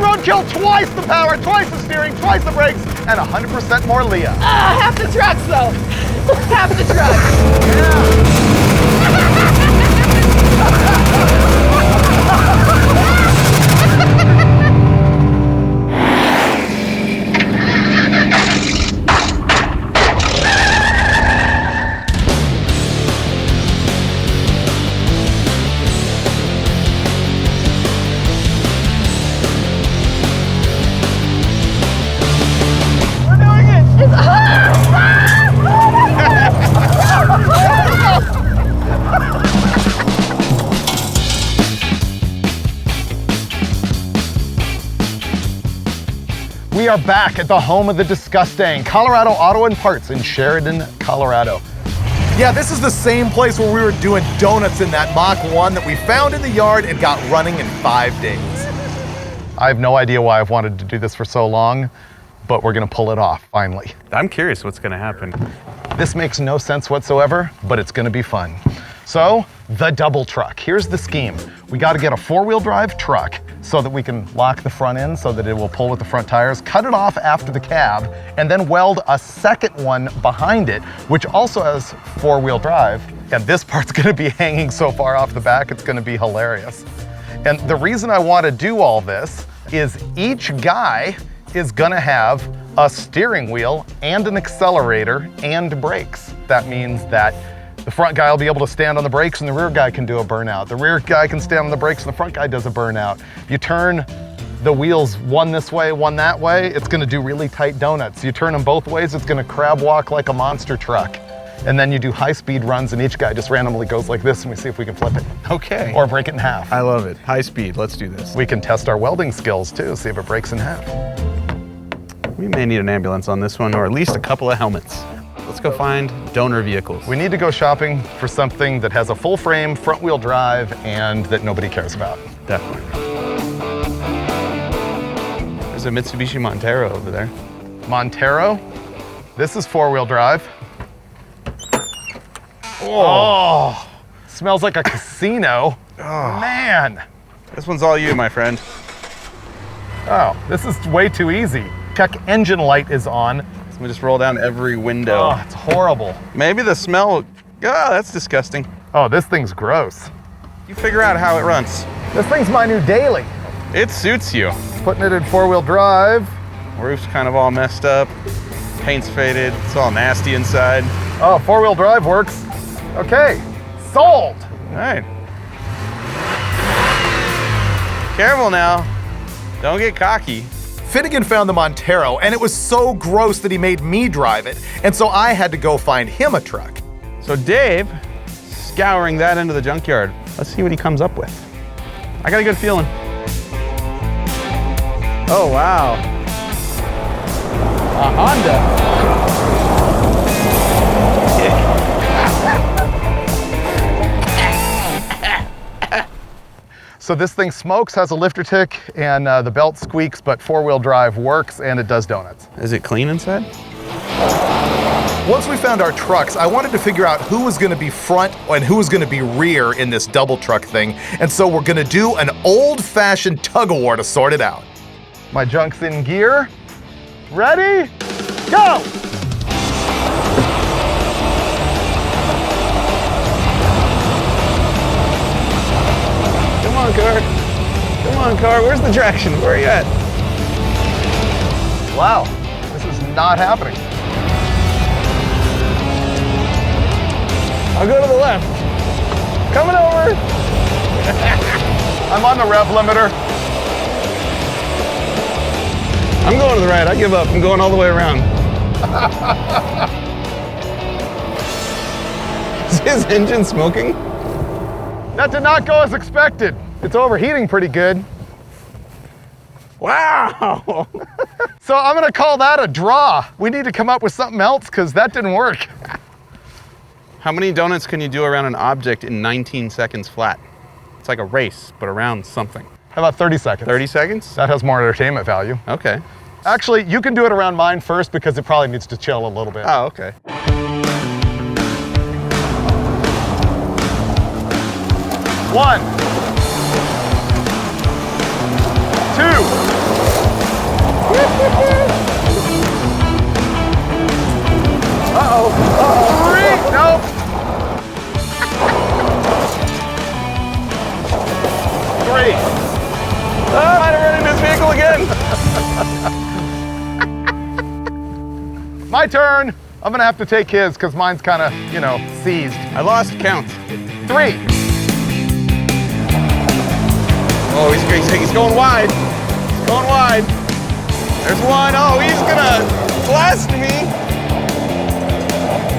Roadkill, twice the power, twice the steering, twice the brakes, and 100% more Leah. Half the trucks though. Half the trucks. We are back at the home of the disgusting, Colorado Auto and Parts in Sheridan, Colorado. Yeah, this is the same place where we were doing donuts in that Mach 1 that we found in the yard and got running in 5 days. I have no idea why I've wanted to do this for so long, but we're gonna pull it off, finally. I'm curious what's gonna happen. This makes no sense whatsoever, but it's gonna be fun. So, the double truck. Here's the scheme. We gotta get a 4-wheel drive truck so that we can lock the front end so that it will pull with the front tires, cut it off after the cab, and then weld a second one behind it, which also has 4-wheel drive. And this part's gonna be hanging so far off the back, it's gonna be hilarious. And the reason I wanna do all this is each guy is gonna have a steering wheel and an accelerator and brakes. That means that the front guy will be able to stand on the brakes and the rear guy can do a burnout. The rear guy can stand on the brakes and the front guy does a burnout. You turn the wheels one this way, one that way, it's gonna do really tight donuts. You turn them both ways, it's gonna crab walk like a monster truck. And then you do high-speed runs and each guy just randomly goes like this and we see if we can flip it. Okay. Or break it in half. I love it. High speed, let's do this. We can test our welding skills too, see if it breaks in half. We may need an ambulance on this one, or at least a couple of helmets. Let's go find donor vehicles. We need to go shopping for something that has a full frame, front wheel drive, and that nobody cares about. Definitely. There's a Mitsubishi Montero over there. Montero, this is 4-wheel drive. Oh, smells like a casino. Oh, man. This one's all you, my friend. Oh, this is way too easy. Check engine light is on. Let me just roll down every window. Oh, it's horrible. Maybe the smell, that's disgusting. Oh, this thing's gross. You figure out how it runs. This thing's my new daily. It suits you. Putting it in 4-wheel drive. Roof's kind of all messed up. Paint's faded. It's all nasty inside. Oh, 4-wheel drive works. Okay, sold. All right. Careful now. Don't get cocky. Finnegan found the Montero, and it was so gross that he made me drive it, and so I had to go find him a truck. So Dave, scouring that into the junkyard. Let's see what he comes up with. I got a good feeling. Oh, wow. A Honda. So this thing smokes, has a lifter tick, and the belt squeaks, but 4-wheel drive works, and it does donuts. Is it clean inside? Once we found our trucks, I wanted to figure out who was gonna be front and who was gonna be rear in this double truck thing, and so we're gonna do an old-fashioned tug-of-war to sort it out. My junk's in gear. Ready? Go! Come on, car. Come on, car. Where's the traction? Where are you at? Wow, this is not happening. I'll go to the left. Coming over. I'm on the rev limiter. I'm going to the right. I give up. I'm going all the way around. Is his engine smoking? That did not go as expected. It's overheating pretty good. Wow. So I'm gonna call that a draw. We need to come up with something else because that didn't work. How many donuts can you do around an object in 19 seconds flat? It's like a race, but around something. How about 30 seconds? 30 seconds? That has more entertainment value. Okay. Actually, you can do it around mine first because it probably needs to chill a little bit. Oh, okay. One, two, 3. Oh, I might have run into his vehicle again. My turn. I'm gonna have to take his because mine's kind of, you know, seized. I lost count. 3. Oh, he's going wide. He's going wide. There's one. Oh, he's gonna blast me.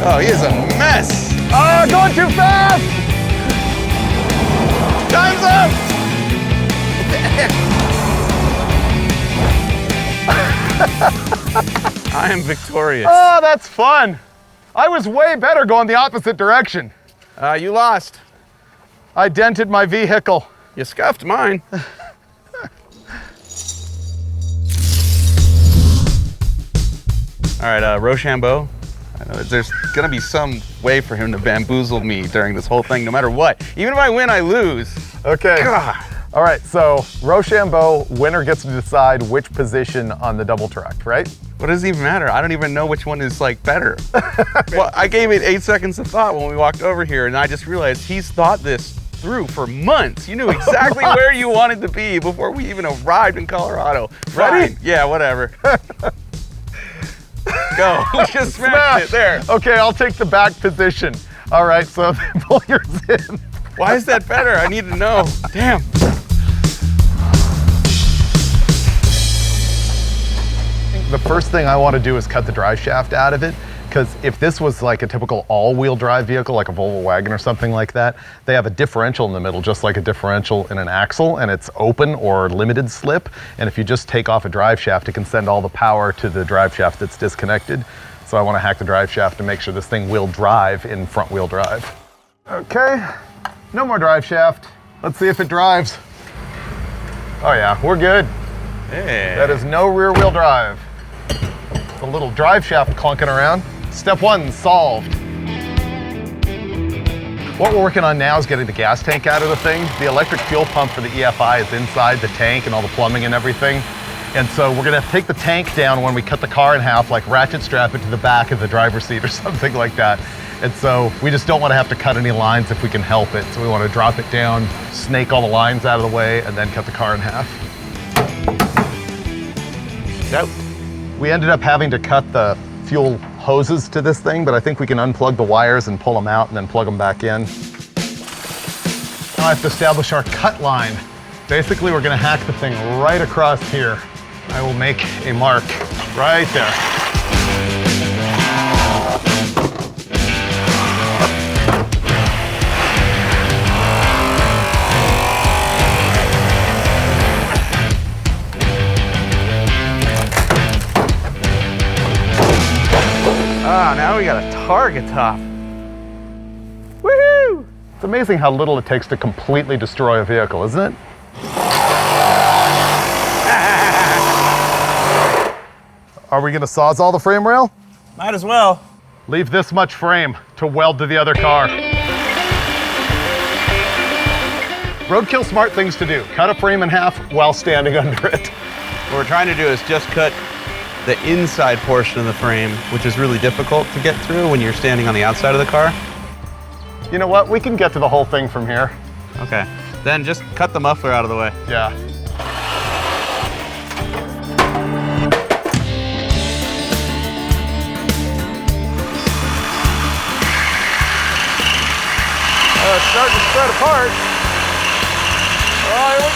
Oh, he is a mess. Oh, going too fast! Time's up. I am victorious. Oh, that's fun. I was way better going the opposite direction. You lost. I dented my vehicle. You scuffed mine. All right, Rochambeau. I know there's gonna be some way for him to bamboozle me during this whole thing, no matter what. Even if I win, I lose. Okay. God. All right, so Rochambeau, winner gets to decide which position on the double truck, right? What does it even matter? I don't even know which one is like better. Well, I gave it 8 seconds of thought when we walked over here, and I just realized he's thought this through for months. You knew exactly where you wanted to be before we even arrived in Colorado. Ready? Fine. Yeah, whatever. Go. We just smashed it there. Okay, I'll take the back position. All right, so pull yours in. Why is that better? I need to know. Damn. The first thing I want to do is cut the drive shaft out of it, because if this was like a typical all-wheel drive vehicle, like a Volvo wagon or something like that, they have a differential in the middle, just like a differential in an axle, and it's open or limited slip. And if you just take off a drive shaft, it can send all the power to the drive shaft that's disconnected. So I want to hack the drive shaft to make sure this thing will drive in front-wheel drive. Okay, no more drive shaft. Let's see if it drives. Oh yeah, we're good. Hey. That is no rear-wheel drive. The little drive shaft clunking around. Step 1 solved. What we're working on now is getting the gas tank out of the thing. The electric fuel pump for the EFI is inside the tank and all the plumbing and everything. And so we're gonna take the tank down when we cut the car in half, like ratchet strap it to the back of the driver's seat or something like that. And so we just don't want to have to cut any lines if we can help it. So we want to drop it down, snake all the lines out of the way, and then cut the car in half. Nope. We ended up having to cut the fuel hoses to this thing, but I think we can unplug the wires and pull them out and then plug them back in. Now I have to establish our cut line. Basically, we're gonna hack the thing right across here. I will make a mark right there. Ah, now we got a target top. Woohoo! It's amazing how little it takes to completely destroy a vehicle, isn't it? Are we gonna sawzall the frame rail? Might as well. Leave this much frame to weld to the other car. Roadkill smart things to do. Cut a frame in half while standing under it. What we're trying to do is just cut the inside portion of the frame, which is really difficult to get through when you're standing on the outside of the car. You know what? We can get to the whole thing from here. Okay. Then just cut the muffler out of the way. Yeah. It's starting to spread apart. Oh, here we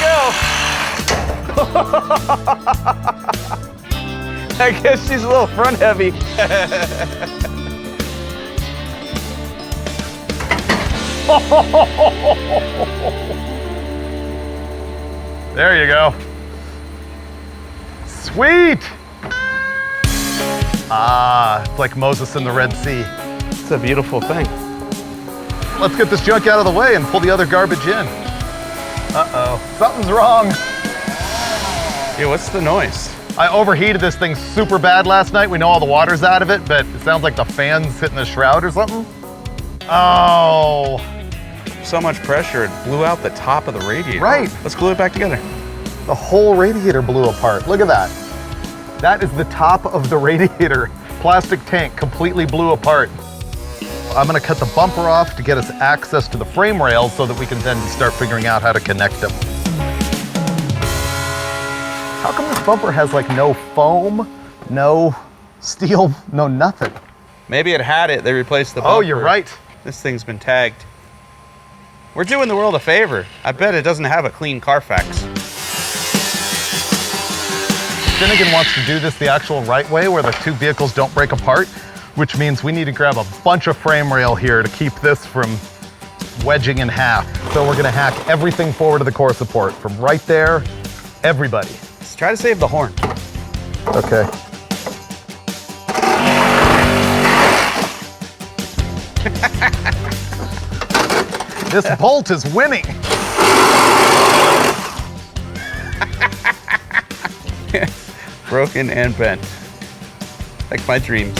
go. I guess she's a little front heavy. There you go. Sweet. Ah, it's like Moses in the Red Sea. It's a beautiful thing. Let's get this junk out of the way and pull the other garbage in. Uh-oh, something's wrong. Yeah, what's the noise? I overheated this thing super bad last night. We know all the water's out of it, but it sounds like the fan's hitting the shroud or something. Oh. So much pressure, it blew out the top of the radiator. Right. Let's glue it back together. The whole radiator blew apart. Look at that. That is the top of the radiator. Plastic tank completely blew apart. I'm gonna cut the bumper off to get us access to the frame rails so that we can then start figuring out how to connect them. How come this bumper has like no foam, no steel, no nothing? Maybe it had it, they replaced the bumper. Oh, you're right. This thing's been tagged. We're doing the world a favor. I bet it doesn't have a clean Carfax. Finnegan wants to do this the actual right way where the two vehicles don't break apart, which means we need to grab a bunch of frame rail here to keep this from wedging in half. So we're gonna hack everything forward to the core support from right there, everybody. Let's try to save the horn. Okay. This bolt is winning. Broken and bent. Like my dreams.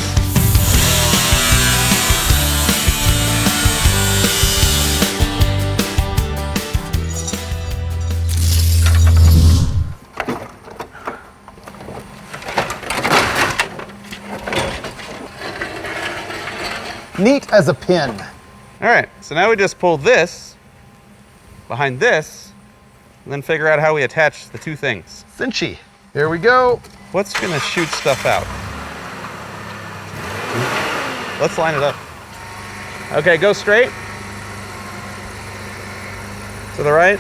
Neat as a pin. All right, so now we just pull this behind this and then figure out how we attach the two things. Cinchy. Here we go. What's gonna shoot stuff out? Let's line it up. Okay, go straight. To the right.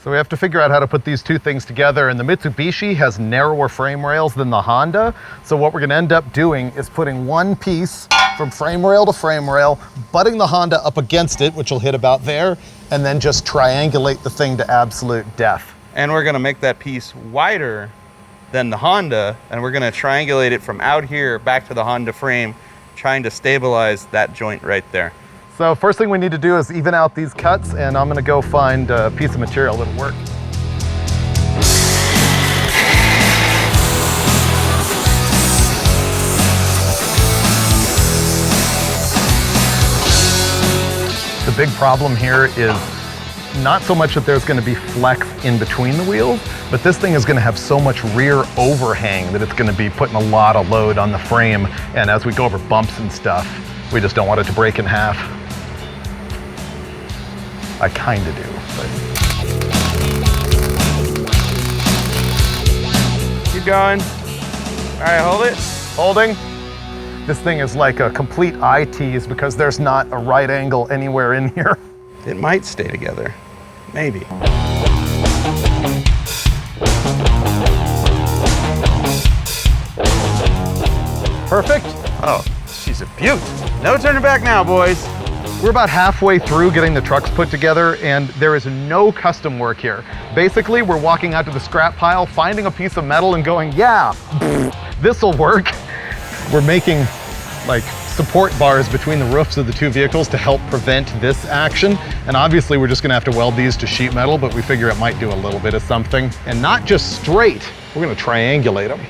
So we have to figure out how to put these two things together, and the Mitsubishi has narrower frame rails than the Honda. So what we're gonna end up doing is putting one piece from frame rail to frame rail, butting the Honda up against it, which will hit about there, and then just triangulate the thing to absolute death. And we're gonna make that piece wider than the Honda, and we're gonna triangulate it from out here back to the Honda frame, trying to stabilize that joint right there. So first thing we need to do is even out these cuts, and I'm gonna go find a piece of material that'll work. The big problem here is not so much that there's gonna be flex in between the wheels, but this thing is gonna have so much rear overhang that it's gonna be putting a lot of load on the frame, and as we go over bumps and stuff, we just don't want it to break in half. I kinda do, but. Keep going. All right, hold it. Holding. This thing is like a complete eye tease because there's not a right angle anywhere in here. It might stay together, maybe. Perfect. Oh, she's a beaut. No turning back now, boys. We're about halfway through getting the trucks put together, and there is no custom work here. Basically, we're walking out to the scrap pile, finding a piece of metal and going, yeah, this'll work. We're making like support bars between the roofs of the two vehicles to help prevent this action. And obviously we're just gonna have to weld these to sheet metal, but we figure it might do a little bit of something. And not just straight, we're gonna triangulate them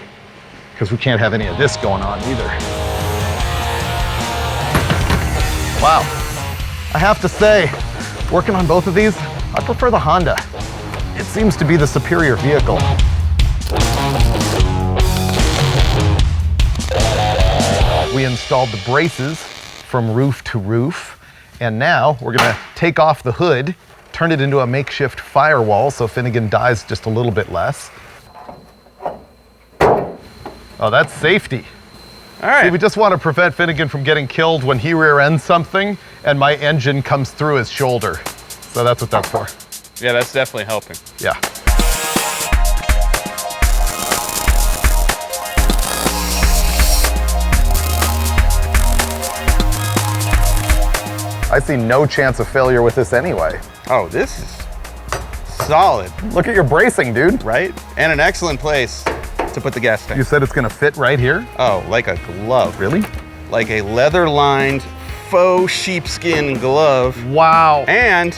because we can't have any of this going on either. Wow. I have to say, working on both of these, I prefer the Honda. It seems to be the superior vehicle. We installed the braces from roof to roof, and now we're gonna take off the hood, turn it into a makeshift firewall so Finnegan dies just a little bit less. Oh, that's safety. All right. See, we just want to prevent Finnegan from getting killed when he rear ends something and my engine comes through his shoulder. So that's what that's for. Yeah, that's definitely helping. Yeah. I see no chance of failure with this anyway. Oh, this is solid, Look at your bracing, dude. right? And an excellent place to put the gas tank. You said it's gonna fit right here? Oh, like a glove. Really? Like a leather-lined faux sheepskin glove. Wow. And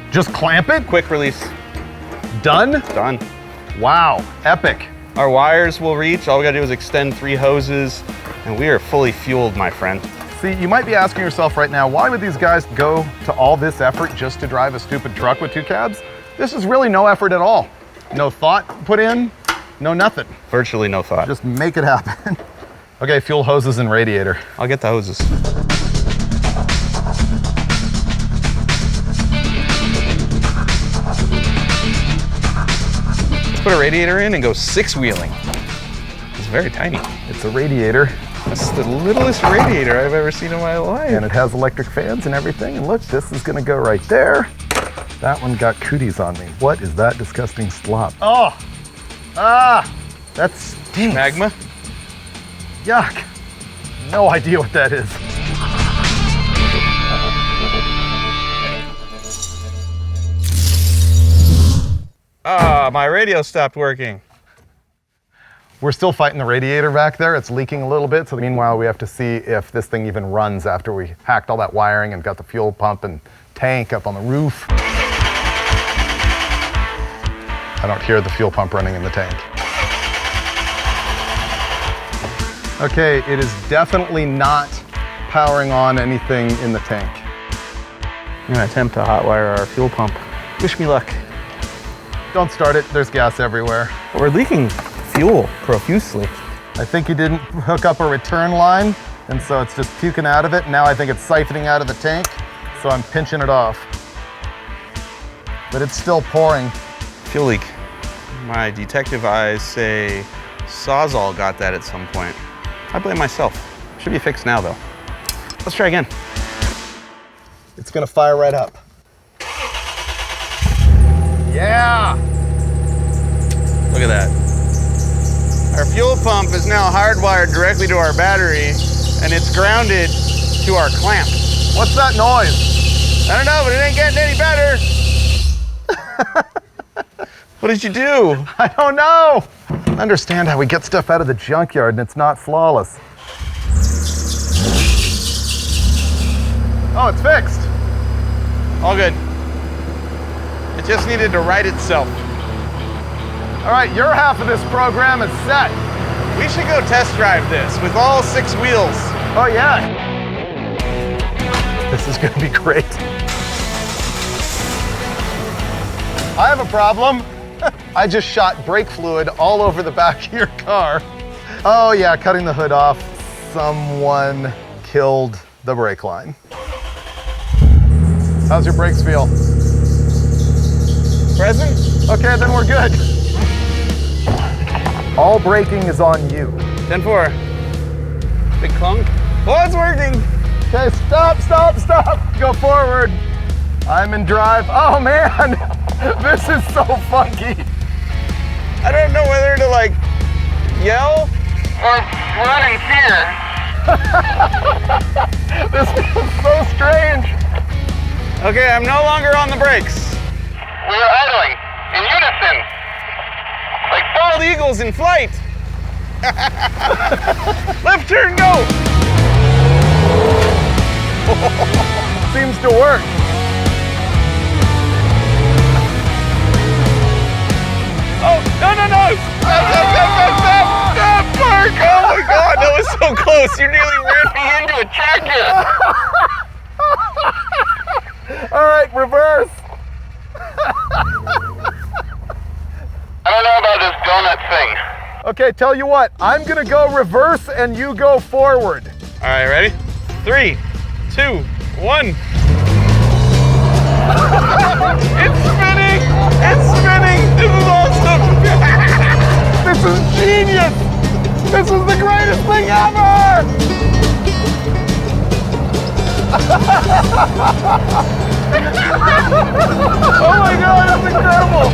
Just clamp it? quick release. Done? Done. Wow, epic. Our wires will reach. All we gotta do is extend 3 hoses, and we are fully fueled, my friend. See, you might be asking yourself right now, why would these guys go to all this effort just to drive a stupid truck with 2 cabs? This is really no effort at all. No thought put in, no nothing. Virtually no thought. Just make it happen. Okay, fuel hoses and radiator. I'll get the hoses. put a radiator in and go 6-wheeling. It's very tiny. It's a radiator. It's the littlest radiator I've ever seen in my life. And it has electric fans and everything. And look, this is gonna go right there. That one got cooties on me. What is that disgusting slop? Oh, that stinks. Magma? Yuck. No idea what that is. Ah, my radio stopped working. We're still fighting the radiator back there. It's leaking a little bit. So meanwhile, we have to see if this thing even runs after we hacked all that wiring and got the fuel pump and tank up on the roof. I don't hear the fuel pump running in the tank. Okay, it is definitely not powering on anything in the tank. I'm gonna attempt to hotwire our fuel pump. Wish me luck. Don't start it, there's gas everywhere. We're leaking fuel profusely. I think you didn't hook up a return line, and so it's just puking out of it. Now I think it's siphoning out of the tank, so I'm pinching it off. But it's still pouring. Fuel leak. My detective eyes say Sawzall got that at some point. I blame myself. Should be fixed now though. Let's try again. It's gonna fire right up. Yeah! Look at that. Our fuel pump is now hardwired directly to our battery, and it's grounded to our clamp. What's that noise? I don't know, but it ain't getting any better. What did you do? I don't know! I understand how we get stuff out of the junkyard and it's not flawless. Oh, it's fixed. All good. It just needed to right itself. All right, your half of this program is set. We should go test drive this with all 6 wheels. Oh yeah. This is gonna be great. I have a problem. I just shot brake fluid all over the back of your car. Oh yeah, cutting the hood off. Someone killed the brake line. How's your brakes feel? Present? Okay, then we're good. All braking is on you. 10-4. Big clunk. Oh, it's working. Okay, stop, stop, stop. Go forward. I'm in drive. Oh man, this is so funky. I don't know whether to like yell or run in fear. This feels so strange. Okay, I'm no longer on the brakes. We are idling in unison, like Bald eagles in flight. Left turn, go. Seems to work. Oh, no, no, no. Stop, Mark. Oh my God, that was so close. You nearly ran me into a tractor. All right, reverse. I don't know about this donut thing. Okay, tell you what, I'm gonna go reverse and you go forward. All right, ready? 3, 2, 1. It's spinning! It's spinning! This is awesome! This is genius! This is the greatest thing ever! Oh my God, that's incredible!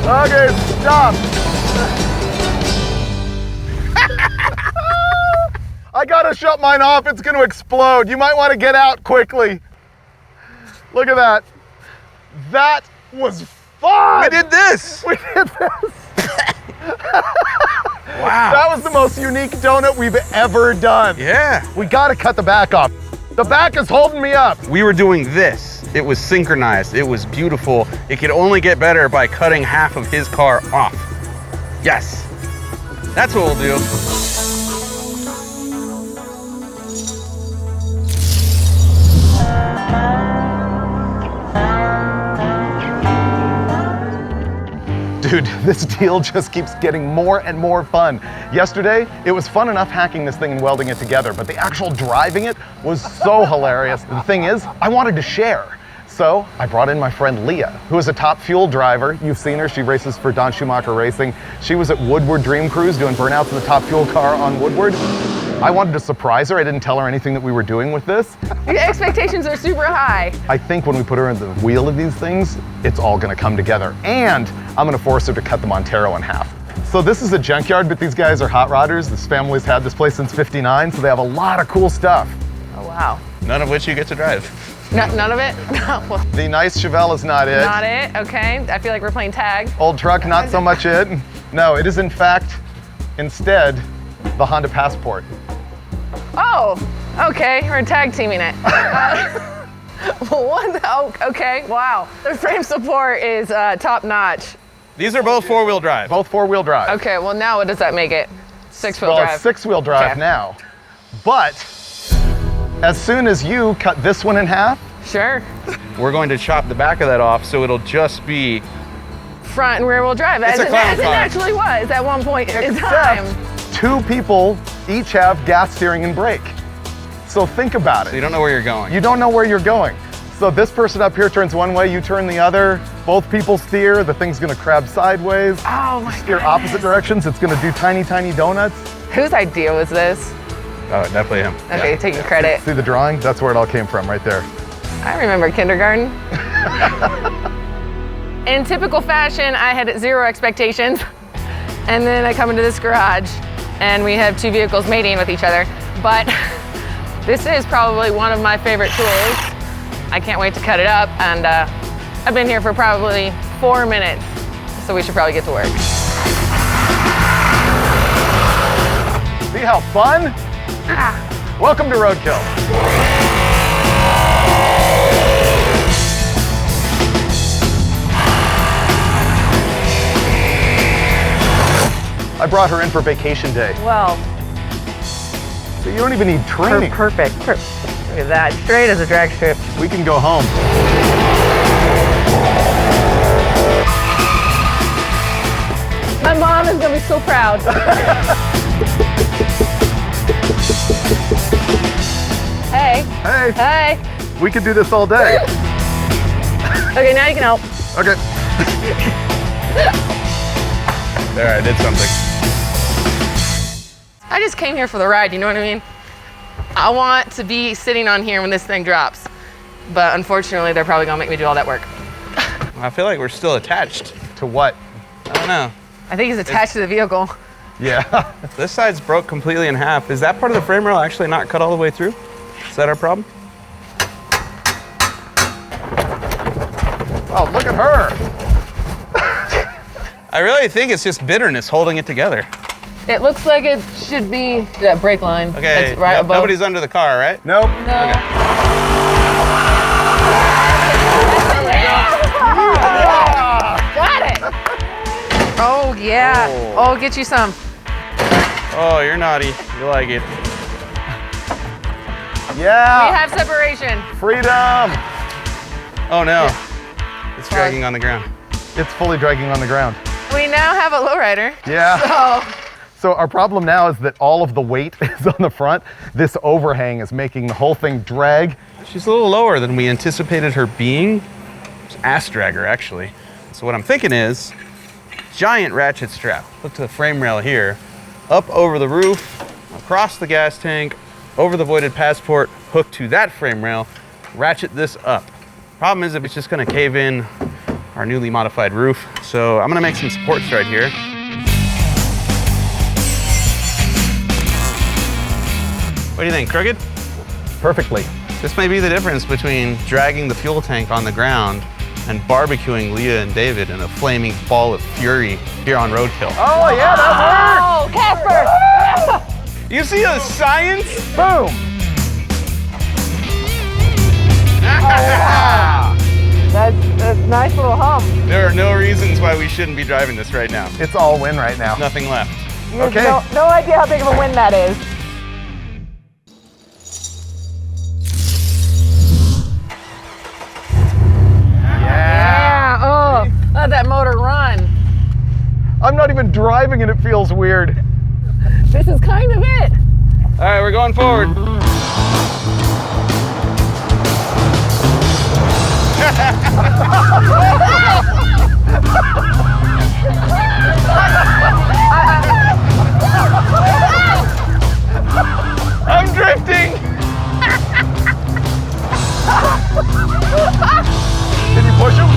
Okay, stop. I gotta shut mine off, it's gonna explode. You might wanna get out quickly. Look at that. That was fun. We did this! We did this. Wow. That was the most unique donut we've ever done. Yeah. We gotta cut the back off. The back is holding me up. We were doing this. It was synchronized. It was beautiful. It could only get better by cutting half of his car off. Yes. That's what we'll do. Dude, this deal just keeps getting more and more fun. Yesterday, it was fun enough hacking this thing and welding it together, but the actual driving it was so hilarious. The thing is, I wanted to share. So I brought in my friend Leah, who is a top fuel driver. You've seen her, she races for Don Schumacher Racing. She was at Woodward Dream Cruise doing burnouts in the top fuel car on Woodward. I wanted to surprise her. I didn't tell her anything that we were doing with this. Your expectations are super high. I think when we put her in the wheel of these things, it's all gonna come together. And I'm gonna force her to cut the Montero in half. So this is a junkyard, but these guys are hot rodders. This family's had this place since '59, so they have a lot of cool stuff. Oh, wow. None of which you get to drive. None of it? Well, The nice Chevelle is not it. not it, okay. I feel like we're playing tag. Old truck, not so much it. No, it is in fact, instead, the Honda Passport. Oh, okay, we're tag teaming it. What? Oh, okay, wow. The frame support is top notch. These are both four-wheel drive. Both four-wheel drive. Okay, well now what does that make it? Six-wheel Well, drive. it's six-wheel drive Okay. now. But as soon as you cut this one in half, Sure. We're going to chop the back of that off, so it'll just be. Front and rear wheel drive, as a clown it car. actually was at one point in time. except two people each have gas, steering, and brake. So think about So you it. don't know where you're going. You don't know where you're going. So this person up here turns one way, you turn the other. Both people steer, the thing's gonna crab sideways. Oh my Steer goodness. opposite directions, it's gonna do tiny, tiny donuts. Whose idea was this? Oh, definitely him. Okay, taking credit. See the drawing? That's where it all came from, right there. I remember kindergarten. In typical fashion, I had zero expectations. And then I come into this garage and we have two vehicles mating with each other. But this is probably one of my favorite tools. I can't wait to cut it up. And I've been here for probably 4 minutes. So we should probably get to work. See how fun? Welcome to Roadkill. I brought her in for vacation day, Well, so you don't even need training. perfect. Look at that, straight as a drag strip. We can go home. My mom is gonna be so proud. Hey, Hey, hey. we could do this all day. Okay, now you can help. Okay. There, I did something. I just came here for the ride, you know what I mean? I want to be sitting on here when this thing drops. But unfortunately, they're probably gonna make me do all that work. I feel like we're still attached. To what? I don't know. I think he's attached to the vehicle. Yeah. This side's broke completely in half. Is that part of the frame rail actually not cut all the way through? Is that our problem? Oh, look at her. I really think it's just bitterness holding it together. It looks like it should be that brake line. Okay, That's right above. nobody's under the car, right? Nope. No. Got it. Oh yeah. Oh, get you some. Oh, you're naughty. You like it. We Yeah. have separation. Freedom. Oh no. It's dragging on the ground. It's fully dragging on the ground. We now have a lowrider. Yeah. Oh. So our problem now is that all of the weight is on the front. This overhang is making the whole thing drag. She's a little lower than we anticipated her being. It's ass dragger, actually. So what I'm thinking is, giant ratchet strap. Look to the frame rail here. Up over the roof, across the gas tank, over the voided passport, hooked to that frame rail, ratchet this up. Problem is, if it's just gonna cave in our newly modified roof. So I'm gonna make some supports right here. What do you think, crooked? Perfectly. This may be the difference between dragging the fuel tank on the ground and barbecuing Leah and David in a flaming ball of fury here on Roadkill. Oh yeah, that Oh, Casper! You see the science? worked. Boom. That's a nice little hump. There are no reasons why we shouldn't be driving this right now. It's all win right now. Nothing left. Okay. No idea how big of a win that is. Yeah. Yeah, oh, let that motor run. I'm not even driving and it feels weird. This is kind of it. All right, we're going forward. I'm drifting. Did you push him?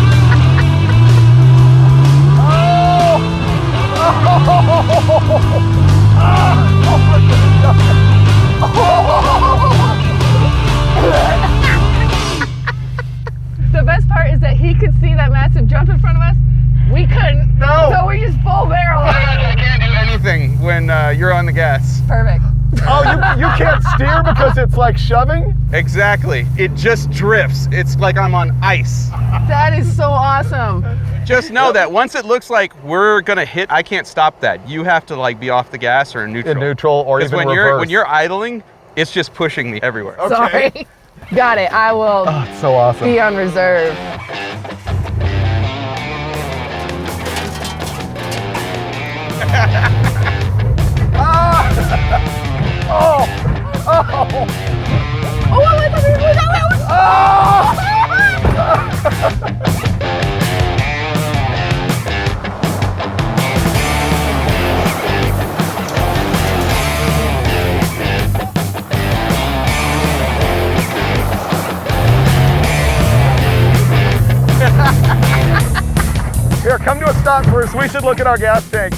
The best part is that he could see that massive jump in front of us. We couldn't. No. So we just full barrel. I can't do anything when you're on the gas. Perfect. Oh, you can't steer because it's like shoving? Exactly. It just drifts. It's like I'm on ice. That is so awesome. Just know that once it looks like we're gonna hit, I can't stop that. You have to like be off the gas or in neutral. In neutral or even when reverse. when you're idling, it's just pushing me everywhere. Okay. Sorry. Got it. I will Oh, it's so awesome. be on reserve. Oh! Oh! Oh, I thought we were going that way. Here, come to a stop first. We should look at our gas tank.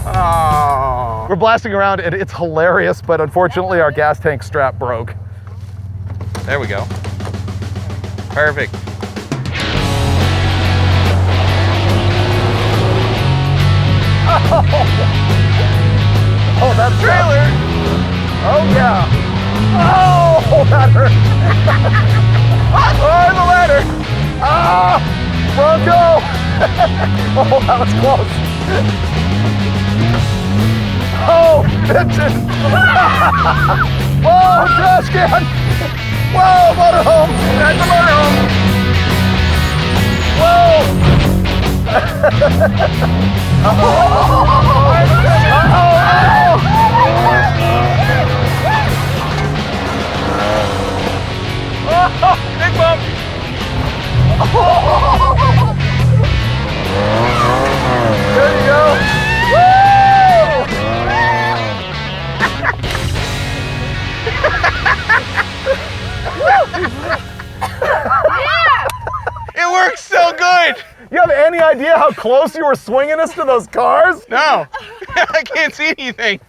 Oh. We're blasting around and it's hilarious, but unfortunately our gas tank strap broke. There we go. Perfect. Oh, that trailer! Oh yeah! Oh, that hurt! Oh, the ladder! Ah! Bronco! Oh, that was close! Oh, Pritchett! Whoa, trash can! Whoa, motorhome! That's a motorhome! Whoa! Big bump. There you go! It works so good. You have any idea how close you were swinging us to those cars? No, I can't see anything.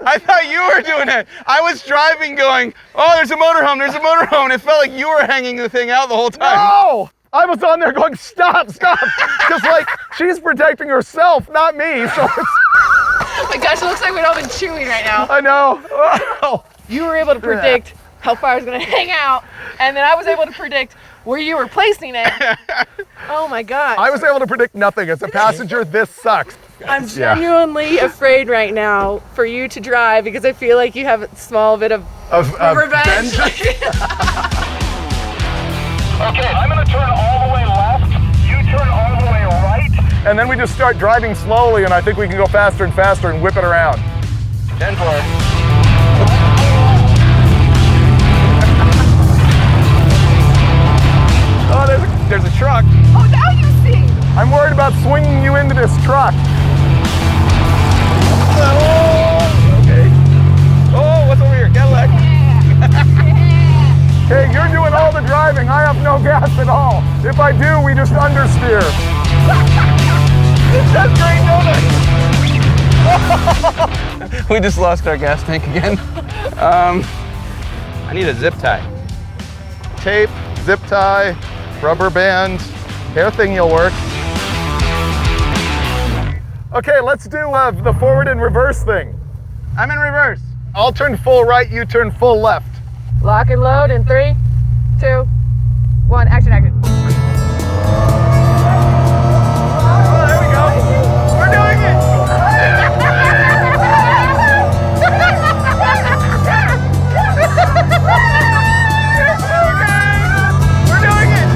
I thought you were doing it. I was driving going, oh, there's a motorhome, there's a motorhome. And it felt like you were hanging the thing out the whole time. No! I was on there going, stop, stop. Because like, she's protecting herself, not me. So it's, Oh my gosh, it looks like we're all been chewing right now. I know. Oh. You were able to predict how far I was going to hang out, and then I was able to predict where you were placing it. Oh my gosh. I was able to predict nothing. As a passenger, this sucks. I'm genuinely afraid right now for you to drive because I feel like you have a small bit of revenge. Okay, I'm gonna turn all the way left. You turn all the way right. And then we just start driving slowly, and I think we can go faster and faster and whip it around. 10-4. Oh, there's a truck. Oh, now you see. I'm worried about swinging you into this truck. Oh, okay. Oh, what's over here? Cadillac. Hey, you're doing all the driving. I have no gas at all. If I do, we just understeer. That's great donut. We just lost our gas tank again. I need a zip tie. Tape, zip tie, rubber band, hair thing will work. Okay, let's do the forward and reverse thing. I'm in reverse. I'll turn full right, you turn full left. Lock and load in 3, 2, 1, action, action. Oh, there we go. We're doing it. We're doing it.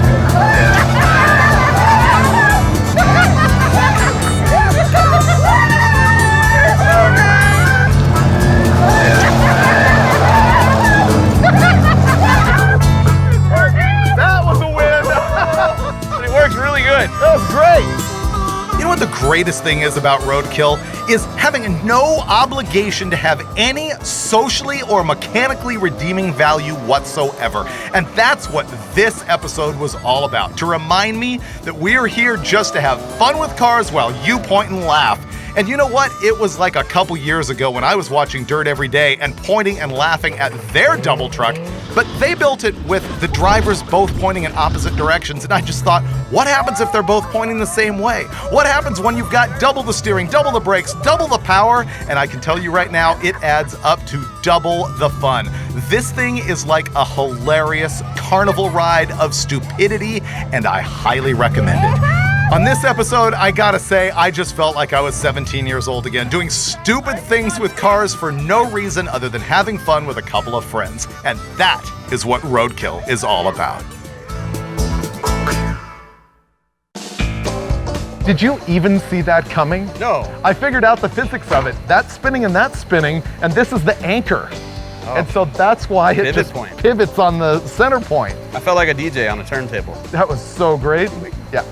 greatest thing is about Roadkill is having no obligation to have any socially or mechanically redeeming value whatsoever. And that's what this episode was all about, to remind me that we're here just to have fun with cars while you point and laugh. And you know what? It was like a couple years ago when I was watching Dirt Every Day and pointing and laughing at their double truck, but they built it with the drivers both pointing in opposite directions, and I just thought, what happens if they're both pointing the same way? What happens when you've got double the steering, double the brakes, double the power? And I can tell you right now, it adds up to double the fun. This thing is like a hilarious carnival ride of stupidity, and I highly recommend it. On this episode, I gotta say, I just felt like I was 17 years old again, doing stupid things with cars for no reason other than having fun with a couple of friends. And that is what Roadkill is all about. Did you even see that coming? No. I figured out the physics of it. That's spinning and that's spinning, and this is the anchor. Oh. And so that's why it Pivot just point. pivots on the center point. I felt like a DJ on a turntable. That was so great. Yeah.